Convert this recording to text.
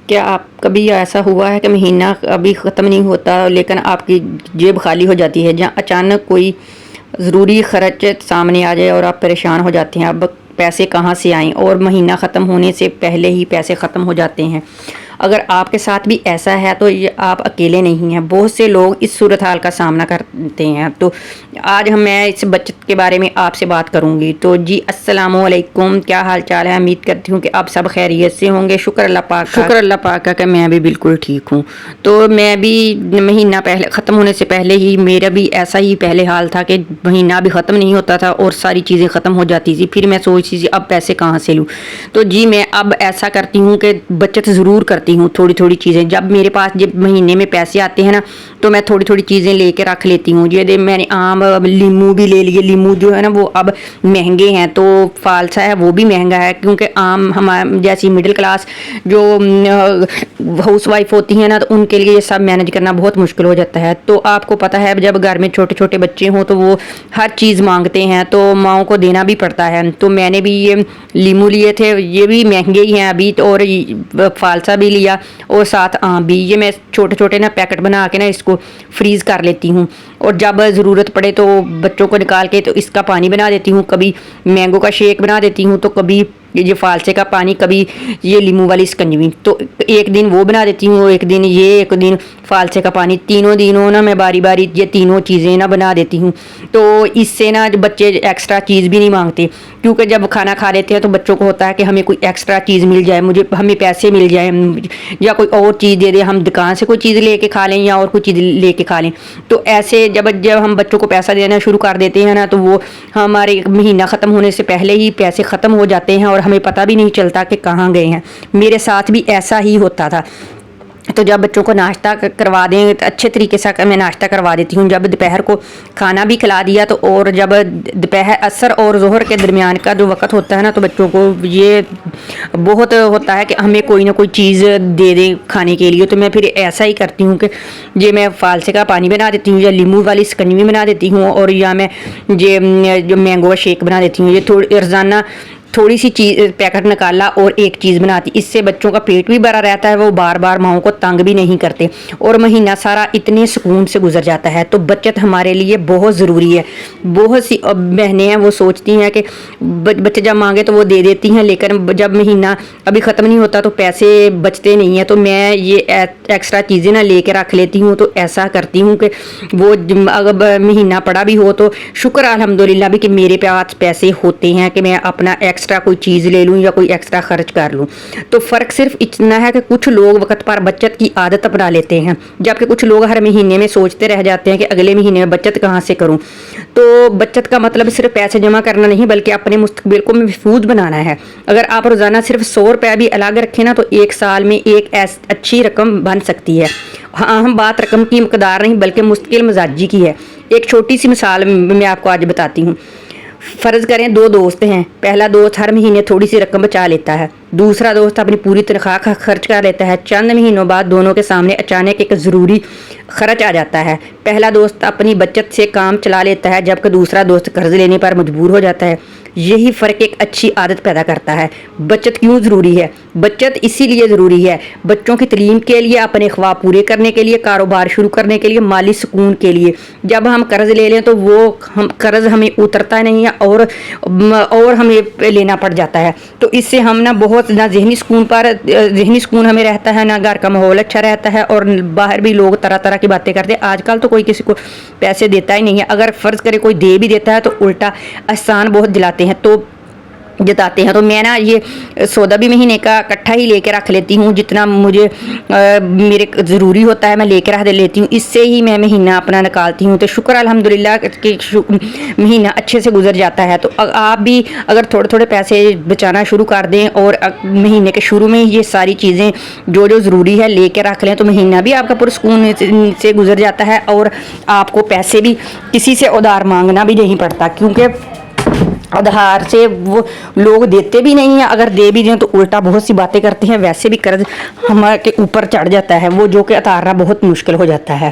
کیا آپ کبھی ایسا ہوا ہے کہ مہینہ ابھی ختم نہیں ہوتا لیکن آپ کی جیب خالی ہو جاتی ہے، جہاں اچانک کوئی ضروری خرچ سامنے آ جائے اور آپ پریشان ہو جاتے ہیں اب پیسے کہاں سے آئیں، اور مہینہ ختم ہونے سے پہلے ہی پیسے ختم ہو جاتے ہیں؟ اگر آپ کے ساتھ بھی ایسا ہے تو یہ آپ اکیلے نہیں ہیں، بہت سے لوگ اس صورتحال کا سامنا کرتے ہیں۔ تو آج میں اس بچت کے بارے میں آپ سے بات کروں گی۔ تو جی السلام علیکم، کیا حال چال ہے؟ امید کرتی ہوں کہ آپ سب خیریت سے ہوں گے۔ شکر اللہ پاک کا کہ میں بھی بالکل ٹھیک ہوں۔ تو میں بھی مہینہ پہلے ختم ہونے سے پہلے ہی میرا بھی ایسا ہی پہلے حال تھا کہ مہینہ بھی ختم نہیں ہوتا تھا اور ساری چیزیں ختم ہو جاتی تھی، پھر میں سوچتی تھی اب پیسے کہاں سے لوں۔ تو جی میں اب ایسا کرتی ہوں کہ بچت ضرور کرتی ہوں، تھوڑی تھوڑی چیزیں جب میرے پاس جب مہینے میں پیسے آتے ہیں نا تو میں تھوڑی تھوڑی چیزیں لے کے رکھ لیتی ہوں۔ یہ میں نے لیمو بھی لے لیے، لیمو جو ہے نا وہ اب مہنگے ہیں، تو فالسا ہے وہ بھی مہنگا ہے، کیونکہ جیسی مڈل کلاس جو ہاؤس وائف ہوتی ہیں نا تو ان کے لیے یہ سب مینج کرنا بہت مشکل ہو جاتا ہے۔ تو آپ کو پتہ ہے جب گھر میں چھوٹے چھوٹے بچے ہوں تو وہ ہر چیز مانگتے ہیں تو ماؤں کو دینا بھی پڑتا ہے۔ تو میں نے بھی یہ لیمو لیے تھے، یہ بھی مہنگے ہی ہیں ابھی، اور فالسا بھی لیا اور ساتھ آم بھی۔ یہ میں چھوٹے چھوٹے نا پیکٹ بنا کے نا اس کو فریز کر لیتی ہوں، اور جب ضرورت پڑے تو بچوں کو نکال کے تو اس کا پانی بنا دیتی ہوں، کبھی مینگو کا شیک بنا دیتی ہوں، تو کبھی یہ فالسے کا پانی، کبھی یہ لیمو والی سکنجوی، تو ایک دن وہ بنا دیتی ہوں، ایک دن یہ، ایک دن فالسے کا پانی، تینوں دنوں نا میں باری باری یہ تینوں چیزیں نا بنا دیتی ہوں۔ تو اس سے نا بچے ایکسٹرا چیز بھی نہیں مانگتے، کیونکہ جب کھانا کھا لیتے ہیں تو بچوں کو ہوتا ہے کہ ہمیں کوئی ایکسٹرا چیز مل جائے، ہمیں پیسے مل جائیں یا کوئی اور چیز دے دے، ہم دکان سے کوئی چیز لے کے کھا لیں یا اور کوئی چیز لے کے کھا لیں۔ تو ایسے جب ہم بچوں کو پیسہ دینا شروع کر دیتے ہیں نا تو وہ ہمارے مہینہ ختم ہونے سے پہلے ہی پیسے ختم ہو جاتے ہیں اور ہمیں پتہ بھی نہیں چلتا کہ کہاں گئے ہیں۔ میرے ساتھ بھی ایسا ہی ہوتا تھا۔ تو جب بچوں کو ناشتہ کروا دیں تو اچھے طریقے سے میں ناشتہ کروا دیتی ہوں، جب دوپہر کو کھانا بھی کھلا دیا تو، اور جب دوپہر عصر اور ظہر کے درمیان کا جو وقت ہوتا ہے نا تو بچوں کو یہ بہت ہوتا ہے کہ ہمیں کوئی نہ کوئی چیز دے دیں کھانے کے لیے۔ تو میں پھر ایسا ہی کرتی ہوں کہ یہ میں فالسے کا پانی بنا دیتی ہوں، یا لیمو والی سکنجوی بنا دیتی ہوں، اور یا میں یہ جو مینگو شیک بنا دیتی ہوں۔ یہ روزانہ تھوڑی سی چیز پیکٹ نکالا اور ایک چیز بناتی، اس سے بچوں کا پیٹ بھی بھرا رہتا ہے، وہ بار بار ماؤں کو تنگ بھی نہیں کرتے، اور مہینہ سارا اتنے سکون سے گزر جاتا ہے۔ تو بچت ہمارے لیے بہت ضروری ہے۔ بہت سی بہنیں ہیں وہ سوچتی ہیں کہ بچے جب مانگے تو وہ دے دیتی ہیں، لیکن جب مہینہ ابھی ختم نہیں ہوتا تو پیسے بچتے نہیں ہیں۔ تو میں یہ ایکسٹرا چیزیں نہ لے کے رکھ لیتی ہوں، تو ایسا کرتی ہوں کہ وہ اگر مہینہ پڑا بھی ہو تو شکر الحمدللہ بھی کہ میرے پاس پیسے ہوتے ہیں کہ میں اپنا ایکسٹرا کوئی چیز لے لوں یا کوئی ایکسٹرا خرچ کر لوں۔ تو فرق صرف اتنا ہے کہ کچھ لوگ وقت پر بچت کی عادت اپنا لیتے ہیں، جبکہ کچھ لوگ ہر مہینے میں سوچتے رہ جاتے ہیں کہ اگلے مہینے میں بچت کہاں سے کروں۔ تو بچت کا مطلب صرف پیسے جمع کرنا نہیں بلکہ اپنے مستقبل کو محفوظ بنانا ہے۔ اگر آپ روزانہ صرف 100 روپے بھی الگ رکھیں نا تو ایک سال میں ایک اچھی رقم بن سکتی ہے۔ ہاں، ہم بات رقم کی مقدار نہیں بلکہ مستقل مزاجی کی ہے۔ ایک چھوٹی سی مثال میں آپ کو آج بتاتی ہوں۔ فرض کریں 2 دوست ہیں، پہلا دوست ہر مہینے تھوڑی سی رقم بچا لیتا ہے، دوسرا دوست اپنی پوری تنخواہ کا خرچ کر لیتا ہے۔ چند مہینوں بعد دونوں کے سامنے اچانک ایک ضروری خرچ آ جاتا ہے۔ پہلا دوست اپنی بچت سے کام چلا لیتا ہے جبکہ دوسرا دوست قرض لینے پر مجبور ہو جاتا ہے۔ یہی فرق ایک اچھی عادت پیدا کرتا ہے۔ بچت کیوں ضروری ہے؟ بچت اسی لیے ضروری ہے، بچوں کی تعلیم کے لیے، اپنے خواب پورے کرنے کے لیے، کاروبار شروع کرنے کے لیے، مالی سکون کے لیے۔ جب ہم قرض لے لیں تو وہ قرض ہمیں اترتا نہیں ہے اور ہمیں لینا پڑ جاتا ہے۔ تو اس سے ہم نہ بہت نہ ذہنی سکون ہمیں رہتا ہے، نہ گھر کا ماحول اچھا رہتا ہے، اور باہر بھی لوگ طرح طرح کی باتیں کرتے ہیں۔ آج کل تو کوئی کسی کو پیسے دیتا ہی نہیں ہے، اگر فرض کرے کوئی دے بھی دیتا ہے تو الٹا احسان بہت جتاتے ہیں۔ تو میں نا یہ سودا بھی مہینے کا اکٹھا ہی لے کے رکھ لیتی ہوں، جتنا مجھے میرے ضروری ہوتا ہے میں لے کے رکھ لیتی ہوں، اس سے ہی میں مہینہ اپنا نکالتی ہوں۔ تو شکر الحمدللہ کہ مہینہ اچھے سے گزر جاتا ہے۔ تو آپ بھی اگر تھوڑے تھوڑے پیسے بچانا شروع کر دیں اور مہینے کے شروع میں یہ ساری چیزیں جو ضروری ہے لے کے رکھ لیں تو مہینہ بھی آپ کا پرسکون سے گزر جاتا ہے، اور آپ کو پیسے بھی کسی سے ادھار مانگنا بھی نہیں پڑتا، کیونکہ ادھار سے وہ لوگ دیتے بھی نہیں ہیں، اگر دے بھی دیں تو الٹا بہت سی باتیں کرتے ہیں، ویسے بھی قرض ہمارے اوپر چڑھ جاتا ہے وہ جو کہ اتارنا بہت مشکل ہو جاتا ہے۔